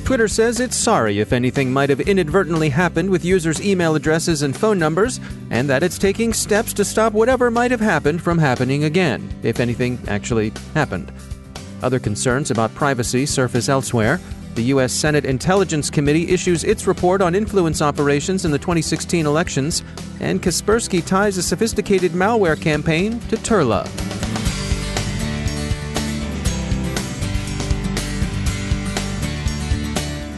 Twitter says it's sorry if anything might have inadvertently happened with users' email addresses and phone numbers, and that it's taking steps to stop whatever might have happened from happening again, if anything actually happened. Other concerns about privacy surface elsewhere. The U.S. Senate Intelligence Committee issues its report on influence operations in the 2016 elections, and Kaspersky ties a sophisticated malware campaign to Turla.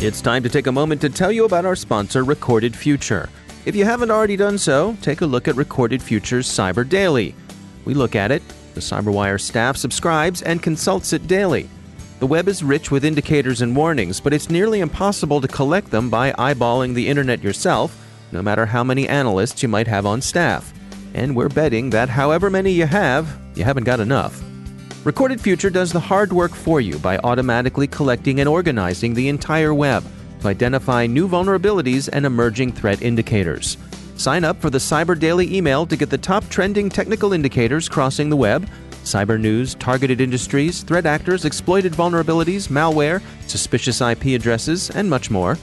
It's time to take a moment to tell you about our sponsor, Recorded Future. If you haven't already done so, take a look at Recorded Future's Cyber Daily. We look at it, the CyberWire staff subscribes and consults it daily. The web is rich with indicators and warnings, but it's nearly impossible to collect them by eyeballing the internet yourself, no matter how many analysts you might have on staff. And we're betting that however many you haven't got enough. Recorded Future does the hard work for you by automatically collecting and organizing the entire web to identify new vulnerabilities and emerging threat indicators. Sign up for the Cyber Daily email to get the top trending technical indicators crossing the web, cyber news, targeted industries, threat actors, exploited vulnerabilities, malware, suspicious IP addresses, and much more.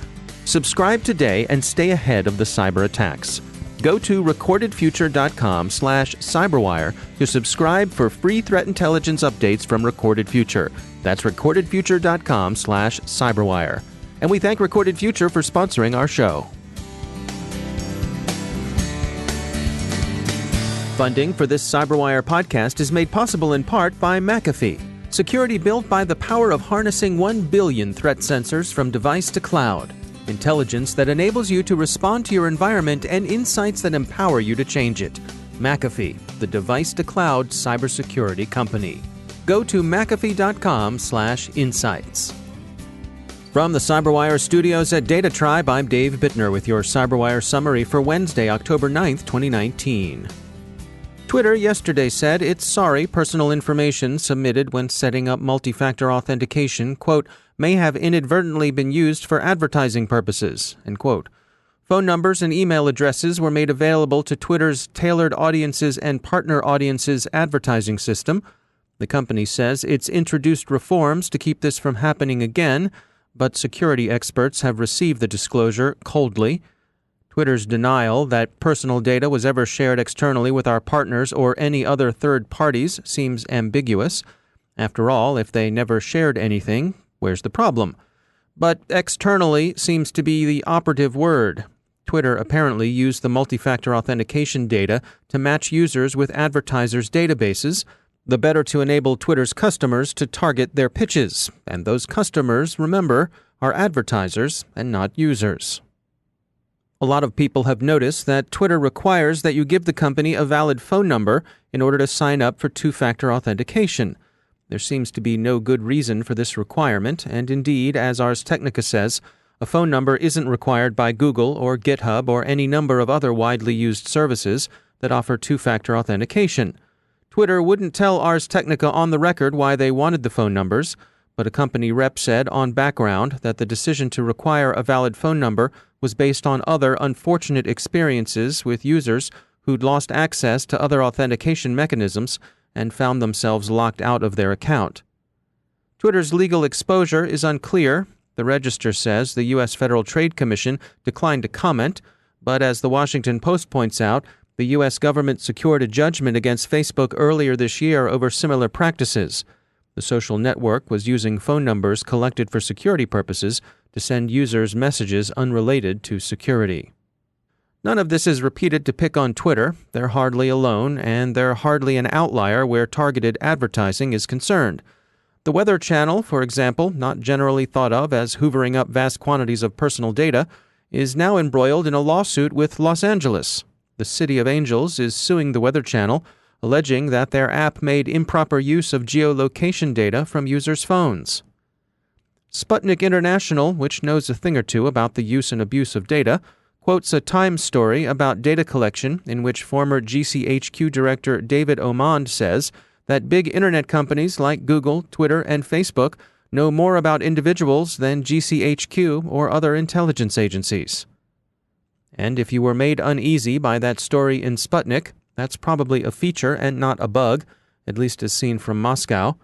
Subscribe today and stay ahead of the cyber attacks. Go to recordedfuture.com/cyberwire to subscribe for free threat intelligence updates from Recorded Future. That's recordedfuture.com/cyberwire. And we thank Recorded Future for sponsoring our show. Funding for this CyberWire podcast is made possible in part by McAfee, security built by the power of harnessing 1 billion threat sensors from device to cloud. Intelligence that enables you to respond to your environment and insights that empower you to change it. McAfee, the device-to-cloud cybersecurity company. Go to mcafee.com/insights. From the CyberWire studios at Data Tribe, I'm Dave Bittner with your CyberWire summary for Wednesday, October 9th, 2019. Twitter yesterday said it's sorry personal information submitted when setting up multi-factor authentication, quote, may have inadvertently been used for advertising purposes, end quote. Phone numbers and email addresses were made available to Twitter's Tailored Audiences and Partner Audiences advertising system. The company says it's introduced reforms to keep this from happening again, but security experts have received the disclosure coldly. Twitter's denial that personal data was ever shared externally with our partners or any other third parties seems ambiguous. After all, if they never shared anything, where's the problem? But externally seems to be the operative word. Twitter apparently used the multi-factor authentication data to match users with advertisers' databases, the better to enable Twitter's customers to target their pitches. And those customers, remember, are advertisers and not users. A lot of people have noticed that Twitter requires that you give the company a valid phone number in order to sign up for two-factor authentication. There seems to be no good reason for this requirement, and indeed, as Ars Technica says, a phone number isn't required by Google or GitHub or any number of other widely used services that offer two-factor authentication. Twitter wouldn't tell Ars Technica on the record why they wanted the phone numbers, but a company rep said on background that the decision to require a valid phone number was based on other unfortunate experiences with users who'd lost access to other authentication mechanisms and found themselves locked out of their account. Twitter's legal exposure is unclear. The Register says the U.S. Federal Trade Commission declined to comment, but as the Washington Post points out, the U.S. government secured a judgment against Facebook earlier this year over similar practices. The social network was using phone numbers collected for security purposes to send users messages unrelated to security. None of this is repeated to pick on Twitter. They're hardly alone, and they're hardly an outlier where targeted advertising is concerned. The Weather Channel, for example, not generally thought of as hoovering up vast quantities of personal data, is now embroiled in a lawsuit with Los Angeles. The City of Angels is suing the Weather Channel, alleging that their app made improper use of geolocation data from users' phones. Sputnik International, which knows a thing or two about the use and abuse of data, quotes a Times story about data collection in which former GCHQ director David Omand says that big internet companies like Google, Twitter, and Facebook know more about individuals than GCHQ or other intelligence agencies. And if you were made uneasy by that story in Sputnik, that's probably a feature and not a bug, at least as seen from Moscow.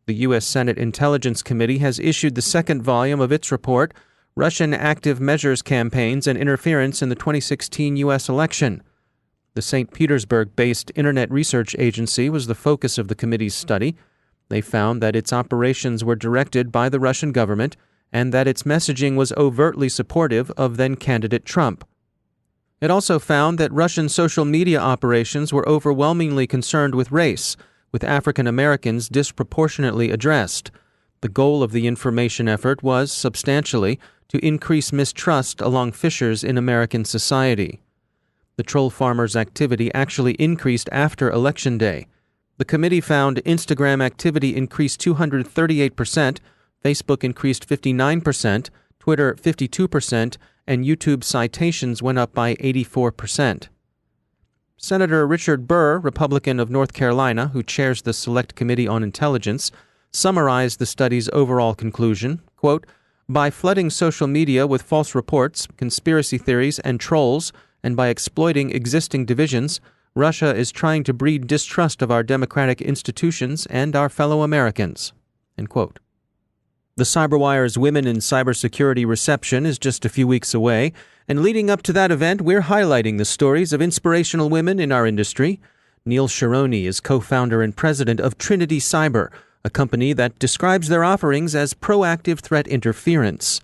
The U.S. Senate Intelligence Committee has issued the second volume of its report, Russian Active Measures Campaigns and Interference in the 2016 U.S. Election. The St. Petersburg-based Internet Research Agency was the focus of the committee's study. They found that its operations were directed by the Russian government and that its messaging was overtly supportive of then-candidate Trump. It also found that Russian social media operations were overwhelmingly concerned with race, with African Americans disproportionately addressed. The goal of the information effort was, substantially, to increase mistrust along fissures in American society. The troll farmers' activity actually increased after Election Day. The committee found Instagram activity increased 238%, Facebook increased 59%, Twitter 52%, and YouTube citations went up by 84%. Senator Richard Burr, Republican of North Carolina, who chairs the Select Committee on Intelligence, summarized the study's overall conclusion, quote, "By flooding social media with false reports, conspiracy theories, and trolls, and by exploiting existing divisions, Russia is trying to breed distrust of our democratic institutions and our fellow Americans." End quote. The CyberWire's Women in Cybersecurity reception is just a few weeks away, and leading up to that event, we're highlighting the stories of inspirational women in our industry. Neil Sharoni is co-founder and president of Trinity Cyber, a company that describes their offerings as proactive threat interference.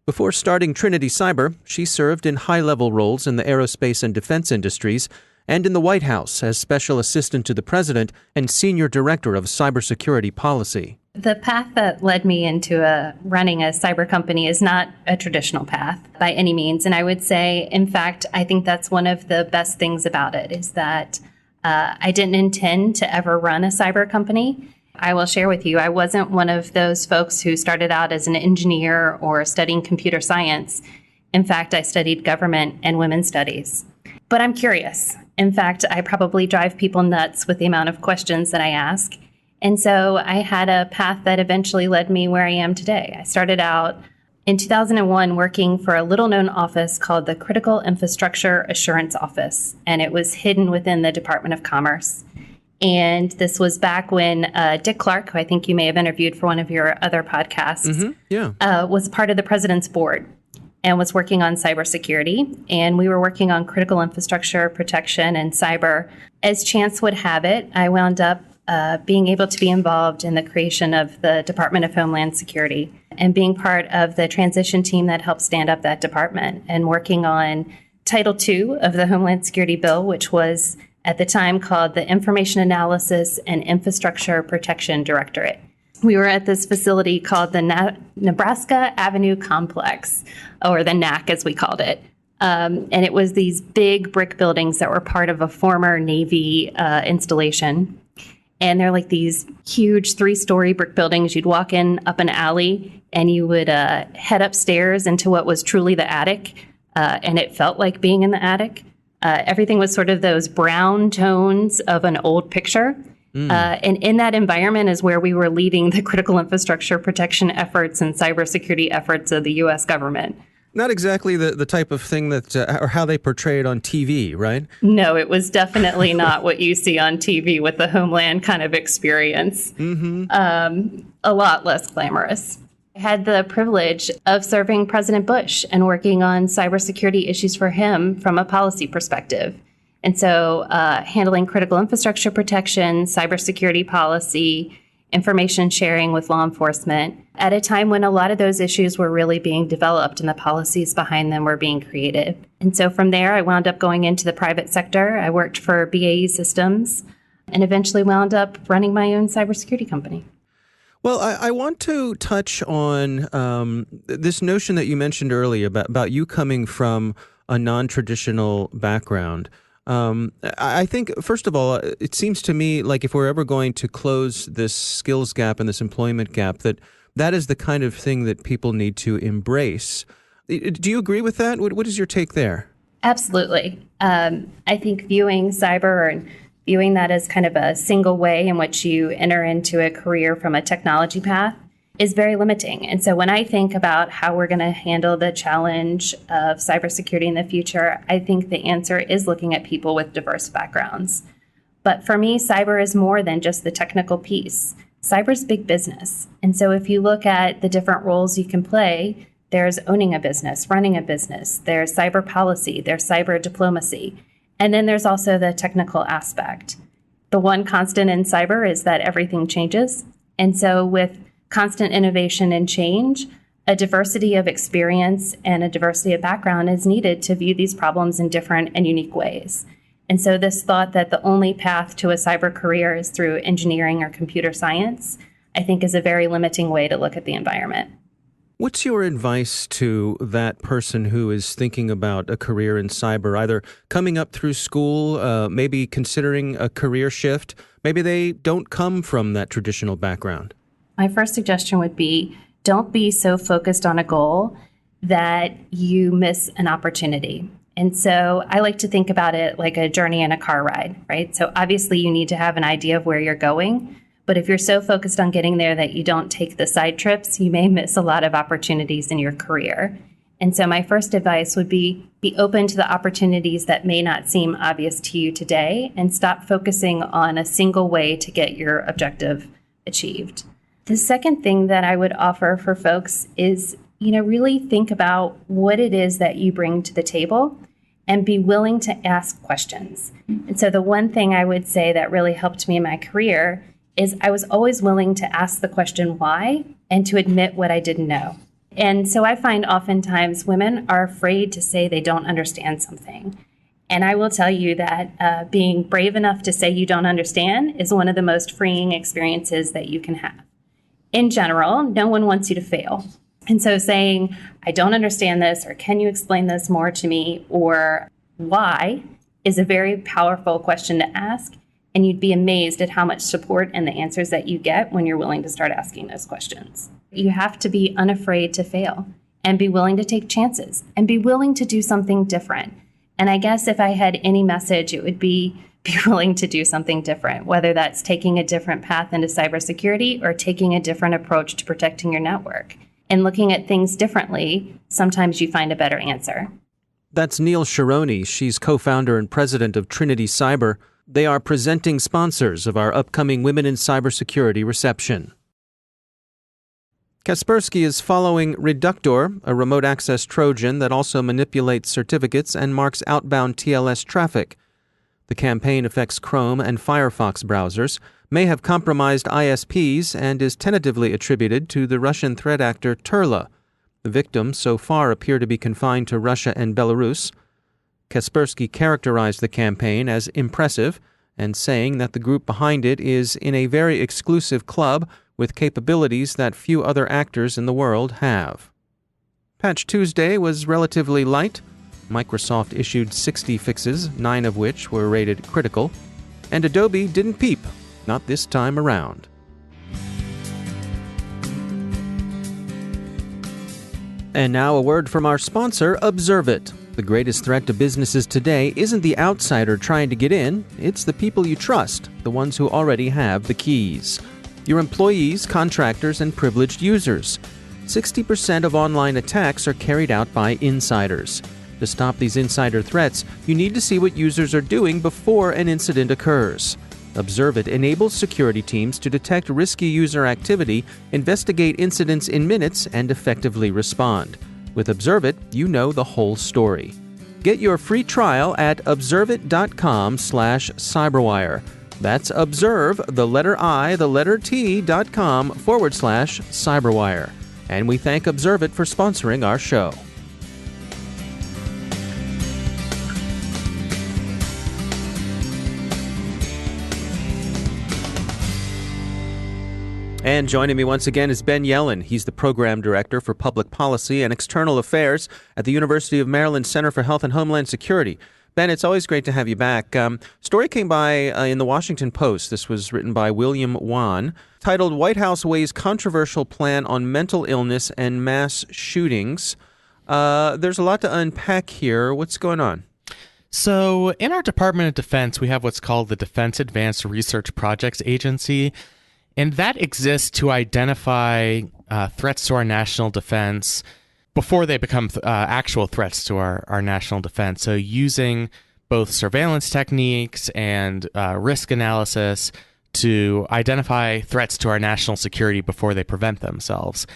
Before starting Trinity Cyber, she served in high-level roles in the aerospace and defense industries and in the White House as special assistant to the president and senior director of cybersecurity policy. The path that led me into running a cyber company is not a traditional path by any means. And I would say, in fact, I think that's one of the best things about it is that I didn't intend to ever run a cyber company. I will share with you, I wasn't one of those folks who started out as an engineer or studying computer science. In fact, I studied government and women's studies. But I'm curious. In fact, I probably drive people nuts with the amount of questions that I ask. And so I had a path that eventually led me where I am today. I started out in 2001 working for a little-known office called the Critical Infrastructure Assurance Office, and it was hidden within the Department of Commerce. And this was back when Dick Clark, who I think you may have interviewed for one of your other podcasts, was part of the president's board and was working on cybersecurity. And we were working on critical infrastructure protection and cyber. As chance would have it, I wound up being able to be involved in the creation of the Department of Homeland Security and being part of the transition team that helped stand up that department and working on Title II of the Homeland Security Bill, which was at the time called the Information Analysis and Infrastructure Protection Directorate. We were at this facility called the Nebraska Avenue Complex, or the NAC as we called it. And it was these big brick buildings that were part of a former Navy installation. And they're like these huge 3-story brick buildings. You'd walk in up an alley and you would head upstairs into what was truly the attic. And it felt like being in the attic. Everything was sort of those brown tones of an old picture. And in that environment is where we were leading the critical infrastructure protection efforts and cybersecurity efforts of the U.S. government. Not exactly the type of thing that, or how they portray it on TV, right? No, it was definitely not what you see on TV with the Homeland kind of experience. A lot less glamorous. I had the privilege of serving President Bush and working on cybersecurity issues for him from a policy perspective. And so handling critical infrastructure protection, cybersecurity policy, information sharing with law enforcement at a time when a lot of those issues were really being developed and the policies behind them were being created. And so from there, I wound up going into the private sector. I worked for BAE Systems and eventually wound up running my own cybersecurity company. Well, I want to touch on this notion that you mentioned earlier about you coming from a non-traditional background. I think, first of all, it seems to me like if we're ever going to close this skills gap and this employment gap, that is the kind of thing that people need to embrace. Do you agree with that? What is your take there? Absolutely. I think viewing cyber and viewing that as kind of a single way in which you enter into a career from a technology path is very limiting. And so when I think about how we're going to handle the challenge of cybersecurity in the future, I think the answer is looking at people with diverse backgrounds. But for me, cyber is more than just the technical piece. Cyber's big business. And so if you look at the different roles you can play, there's owning a business, running a business, there's cyber policy, there's cyber diplomacy, and then there's also the technical aspect. The one constant in cyber is that everything changes. And so with constant innovation and change, a diversity of experience and a diversity of background is needed to view these problems in different and unique ways. And so this thought that the only path to a cyber career is through engineering or computer science, I think is a very limiting way to look at the environment. What's your advice to that person who is thinking about a career in cyber, either coming up through school, maybe considering a career shift? Maybe they don't come from that traditional background. My first suggestion would be, don't be so focused on a goal that you miss an opportunity. And so I like to think about it like a journey in a car ride, right? So obviously you need to have an idea of where you're going, but if you're so focused on getting there that you don't take the side trips, you may miss a lot of opportunities in your career. And so my first advice would be open to the opportunities that may not seem obvious to you today and stop focusing on a single way to get your objective achieved. The second thing that I would offer for folks is, really think about what it is that you bring to the table and be willing to ask questions. And so the one thing I would say that really helped me in my career is I was always willing to ask the question why and to admit what I didn't know. And so I find oftentimes women are afraid to say they don't understand something. And I will tell you that being brave enough to say you don't understand is one of the most freeing experiences that you can have. In general, no one wants you to fail. And so saying, I don't understand this, or can you explain this more to me, or why, is a very powerful question to ask. And you'd be amazed at how much support and the answers that you get when you're willing to start asking those questions. You have to be unafraid to fail and be willing to take chances and be willing to do something different. And I guess if I had any message, it would be willing to do something different, whether that's taking a different path into cybersecurity or taking a different approach to protecting your network. And looking at things differently, sometimes you find a better answer. That's Neil Sharoni. She's co-founder and president of Trinity Cyber. They are presenting sponsors of our upcoming Women in Cybersecurity reception. Kaspersky is following Reductor, a remote access Trojan that also manipulates certificates and marks outbound TLS traffic. The campaign affects Chrome and Firefox browsers, may have compromised ISPs, and is tentatively attributed to the Russian threat actor Turla. The victims so far appear to be confined to Russia and Belarus. Kaspersky characterized the campaign as impressive and saying that the group behind it is in a very exclusive club with capabilities that few other actors in the world have. Patch Tuesday was relatively light. Microsoft issued 60 fixes, 9 of which were rated critical. And Adobe didn't peep, not this time around. And now a word from our sponsor, Observit. The greatest threat to businesses today isn't the outsider trying to get in, it's the people you trust, the ones who already have the keys. Your employees, contractors, and privileged users. 60% of online attacks are carried out by insiders. To stop these insider threats, you need to see what users are doing before an incident occurs. Observit enables security teams to detect risky user activity, investigate incidents in minutes, and effectively respond. With Observit, you know the whole story. Get your free trial at observit.com/cyberwire. That's observe, the letter I, the letter T.com/cyberwire. And we thank Observit for sponsoring our show. And joining me once again is Ben Yellen. He's the Program Director for Public Policy and External Affairs at the University of Maryland Center for Health and Homeland Security. Ben, it's always great to have you back. Story came by in the Washington Post. This was written by William Wan, titled White House Weighs Controversial Plan on Mental Illness and Mass Shootings. There's a lot to unpack here. What's going on? So in our Department of Defense, we have what's called the Defense Advanced Research Projects Agency. And that exists to identify threats to our national defense before they become actual threats to our national defense. So using both surveillance techniques and risk analysis to identify threats to our national security before they prevent themselves.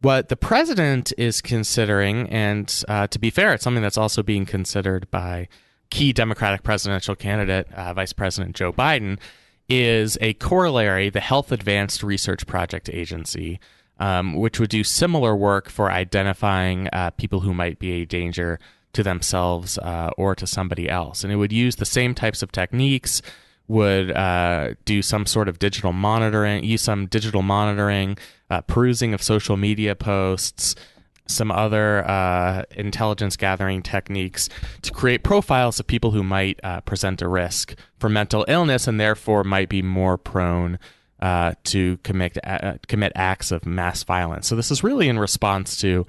What the president is considering, and to be fair, it's something that's also being considered by key Democratic presidential candidate, Vice President Joe Biden, is a corollary, the Health Advanced Research Project Agency, which would do similar work for identifying people who might be a danger to themselves or to somebody else. And it would use the same types of techniques, would do some sort of digital monitoring, perusing of social media posts, some other intelligence gathering techniques to create profiles of people who might present a risk for mental illness and therefore might be more prone to commit acts of mass violence. So this is really in response to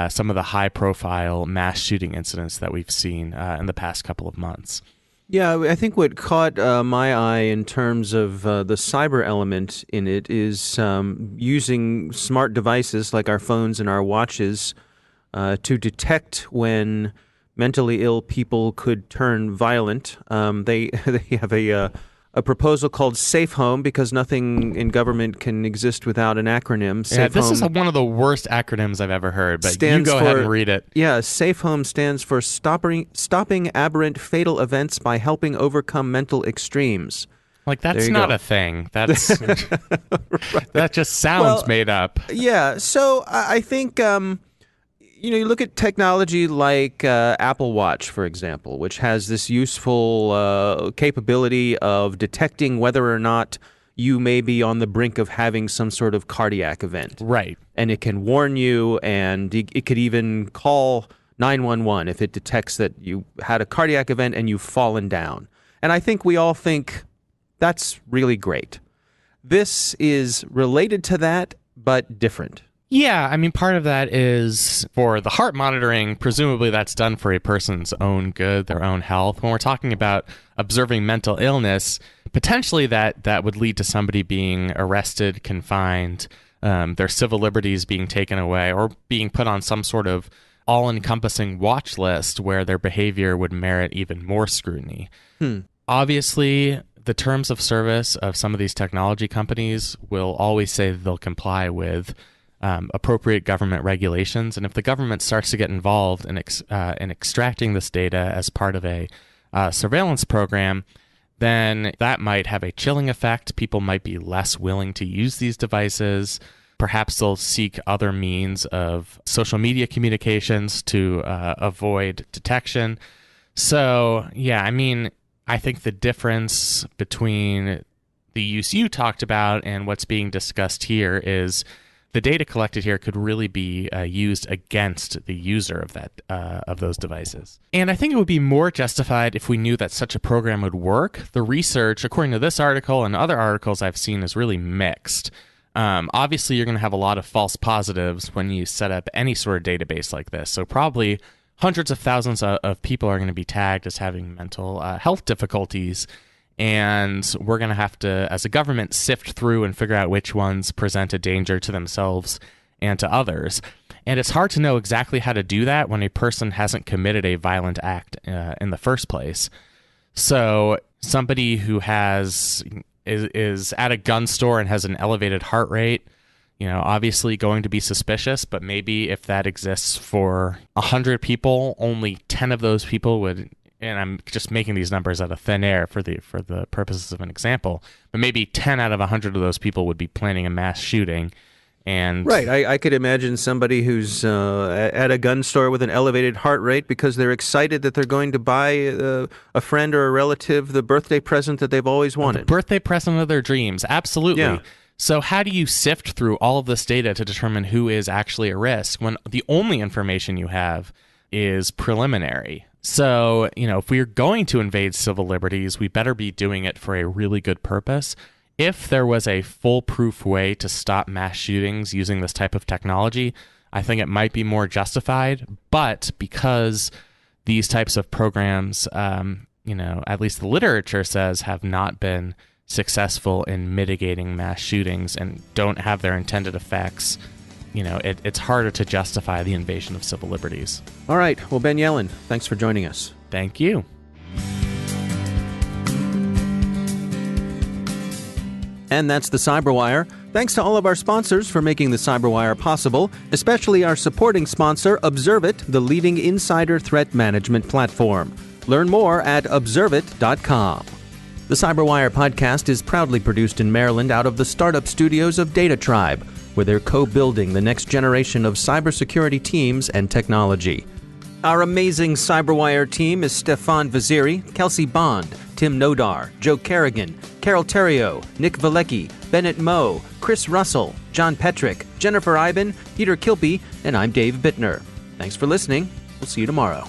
some of the high-profile mass shooting incidents that we've seen in the past couple of months. Yeah, I think what caught my eye in terms of the cyber element in it is using smart devices like our phones and our watches to detect when mentally ill people could turn violent. They have a proposal called Safe Home, because nothing in government can exist without an acronym. Safe this Home is one of the worst acronyms I've ever heard, but you go ahead and read it. Yeah, Safe Home stands for stopping aberrant fatal events by helping overcome mental extremes. Like, that's not a thing. That's right. That just sounds made up. Yeah, so I think you look at technology like Apple Watch, for example, which has this useful capability of detecting whether or not you may be on the brink of having some sort of cardiac event. Right. And it can warn you, and it could even call 911 if it detects that you had a cardiac event and you've fallen down. And I think we all think that's really great. This is related to that, but different. Yeah, I mean, part of that is for the heart monitoring. Presumably that's done for a person's own good, their own health. When we're talking about observing mental illness, potentially that would lead to somebody being arrested, confined, their civil liberties being taken away, or being put on some sort of all-encompassing watch list where their behavior would merit even more scrutiny. Obviously, the terms of service of some of these technology companies will always say that they'll comply with appropriate government regulations, and if the government starts to get involved in extracting this data as part of a surveillance program, then that might have a chilling effect. People might be less willing to use these devices. Perhaps they'll seek other means of social media communications to avoid detection. So, yeah, I mean, I think the difference between the use you talked about and what's being discussed here is the data collected here could really be used against the user of those devices. And I think it would be more justified if we knew that such a program would work. The research, according to this article and other articles I've seen, is really mixed. Obviously, you're going to have a lot of false positives when you set up any sort of database like this. So probably hundreds of thousands of people are going to be tagged as having mental health difficulties. And we're going to have to, as a government, sift through and figure out which ones present a danger to themselves and to others. And it's hard to know exactly how to do that when a person hasn't committed a violent act in the first place. So somebody who is at a gun store and has an elevated heart rate, obviously going to be suspicious, but maybe if that exists for 100 people, only 10 of those people would, and I'm just making these numbers out of thin air for the purposes of an example, but maybe 10 out of 100 of those people would be planning a mass shooting. And right, I could imagine somebody who's at a gun store with an elevated heart rate because they're excited that they're going to buy a friend or a relative the birthday present that they've always wanted. The birthday present of their dreams, absolutely. Yeah. So how do you sift through all of this data to determine who is actually at risk when the only information you have is preliminary? So, if we're going to invade civil liberties, we better be doing it for a really good purpose. If there was a foolproof way to stop mass shootings using this type of technology, I think it might be more justified. But because these types of programs, at least the literature says, have not been successful in mitigating mass shootings and don't have their intended effects, it's harder to justify the invasion of civil liberties. All right. Well, Ben Yellen, thanks for joining us. Thank you. And that's the CyberWire. Thanks to all of our sponsors for making the CyberWire possible, especially our supporting sponsor, Observit, the leading insider threat management platform. Learn more at observit.com. The CyberWire podcast is proudly produced in Maryland out of the startup studios of Data Tribe, where they're co-building the next generation of cybersecurity teams and technology. Our amazing CyberWire team is Stefan Vaziri, Kelsey Bond, Tim Nodar, Joe Kerrigan, Carol Terrio, Nick Valecki, Bennett Moe, Chris Russell, John Petrick, Jennifer Iben, Peter Kilpie, and I'm Dave Bittner. Thanks for listening. We'll see you tomorrow.